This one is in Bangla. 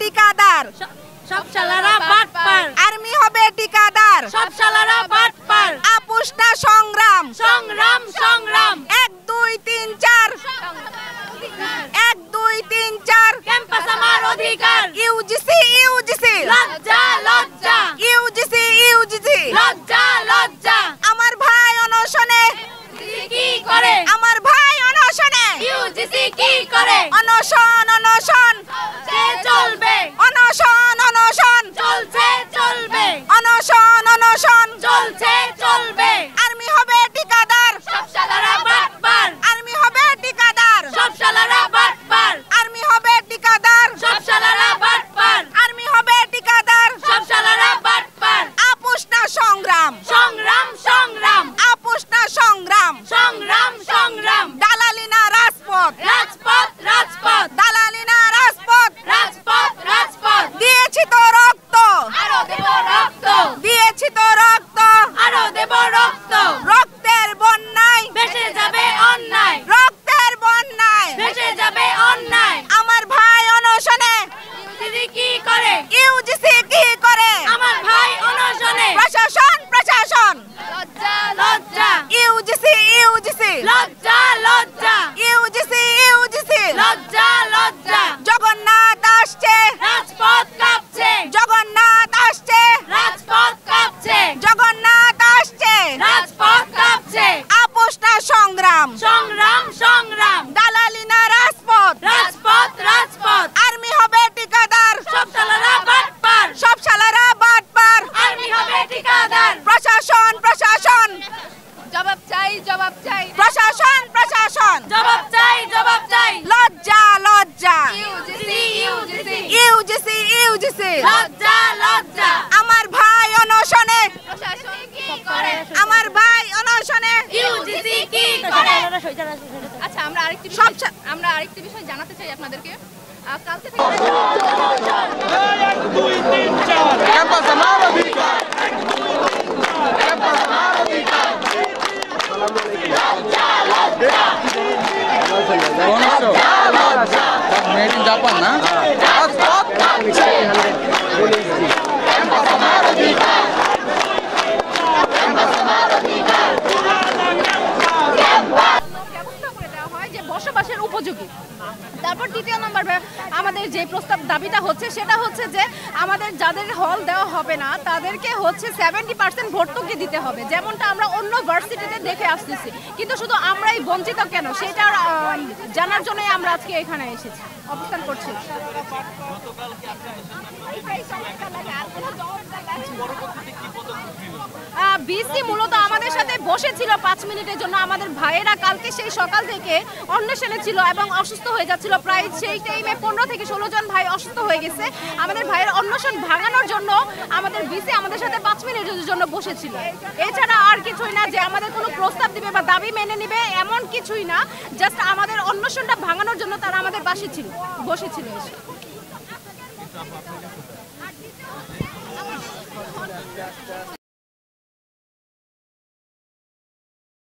ঠিকাদার, সব শালারা বাটপার। আর্মি হবে ঠিকাদার, সব শালারা বাটপার। আপোষ না সংগ্রাম, সংগ্রাম সংগ্রাম। 1 2 3 4, 1 2 3 4, ক্যাম্পাস আমার অধিকার। ইউজিসি ইউজিসি, লজ্জা লজ্জা, ইউজিসি ইউজিসি, লজ্জা লজ্জা। আমার ভাই অনশনে, কি করে আমার ভাই অনশনে, ইউজিসি কি করে? অনশন অনশন চলবে, অনশন অনশন চলছে চলবে, অনশন অনশন চলছে চলবে। আর্মি হবে ঠিকাদার, সব শালারা বাটপার। আর্মি হবে ঠিকাদার, সব শালারা বাটপার। আর্মি হবে ঠিকাদার, সব শালারা বাটপার। আর্মি হবে ঠিকাদার, সব শালারা বাটপার। আপোষ না সংগ্রাম, সংগ্রাম সংগ্রাম, আপোষ না সংগ্রাম, সংগ্রাম সংগ্রাম। দালালি না রাজপথ, রাজপথ রাজপথ, দালালি না রাজপথ, রাজপথ রাজপথ। দিয়েছি তো রক্ত, আরো দেব রক্ত, দিয়েছি তো রক্ত, আরো দেব রক্ত। রক্তের বন্যায়, ভেসে যাবে অন্যায়, রক্তের বন্যায়, ভেসে যাবে অন্যায়। আমার ভাই অনশনে, দিদি কি করে? ইউজিসি কি করে? আমার ভাই অনশনে। প্রশাসন প্রশাসন, লজ্জা লজ্জা, ইউজিসি ইউজিসি, লজ্জা লজ্জা, ইউজিসি ইউজিসি, লজ্জা লজ্জা। জগন্নাথ আসছে, রাজপথ কাঁপছে, জগন্নাথ আসছে, রাজপথ কাঁপছে, জগন্নাথ আসছে, রাজপথ কাঁপছে। আপোষ না সংগ্রাম, সংগ্রাম সংগ্রাম, দালালি না রাজপথ, রাজপথ রাজপথ। আর্মি হবে ঠিকাদার, সব শালারা বাটপার। সব শালারা বাটপার, আর্মি হবে ঠিকাদার। প্রশাসন প্রশাসন, জবাব চাই জবাব চাই, প্রশাসন প্রশাসন, জবাব চাই জবাব চাই। লজ্জা লজ্জা, ইউজিসি ইউজিসি, ইউজিসি ইউজিসি, লজ্জা লজ্জা। আমার ভাই অনশনে, প্রশাসন কি করে? আমার ভাই অনশনে, ইউজিসি কি করে? আচ্ছা আমরা আরেকটি সব বিষয় জানাতে চাই আপনাদেরকে। কালকে থেকে ক্যাম্পাস আমার অধিকার, ক্যাম্পাস আমার অধিকার। মেড ইন জাপান না, রাজপথ কাঁপছে, ক্যাম্পাস আমার অধিকার, ক্যাম্পাস আমার অধিকার। ব্যবস্থা করে দেওয়া হয় যে বসবাসের উপযোগী। তারপর দ্বিতীয় নম্বর আমাদের যে প্রস্তাব দাবিটা হচ্ছে সেটা হচ্ছে যে আমাদের যাদের হল দেওয়া হবে না তাদেরকে হচ্ছে 70% ভর্তুকি দিতে হবে, যেমনটা আমরা অন্য ভার্সিটিতে দেখে আসতেছি। কিন্তু শুধু আমরাই বঞ্চিত কেন সেটা জানার জন্যই আমরা আজকে এখানে এসেছি, অবস্থান করছি। বিসি মূলত আমাদের সাথে বসেছিল 5 মিনিটের জন্য। আমাদের ভাইয়েরা কালকে সেই সকাল থেকে অন্বেষণে ছিল এবং অসুস্থ হয়ে যাচ্ছিল। প্রায় সেই টাইমে 15 থেকে 16 জন ভাই অসুস্থ হয়ে গেছে। আমাদের ভাইয়ের অন্বেষণ ভাঙানোর জন্য আমাদের বিসি আমাদের সাথে 5 মিনিটের জন্য বসেছিল। এছাড়া আর কিছুই না যে আমাদের কোনো প্রস্তাব দিবে বা দাবি মেনে নিবে এমন কিছুই না, জাস্ট আমাদের অন্বেষণটা ভাঙানোর জন্য তারা আমাদের পাশে ছিল, বসেছিল এসে।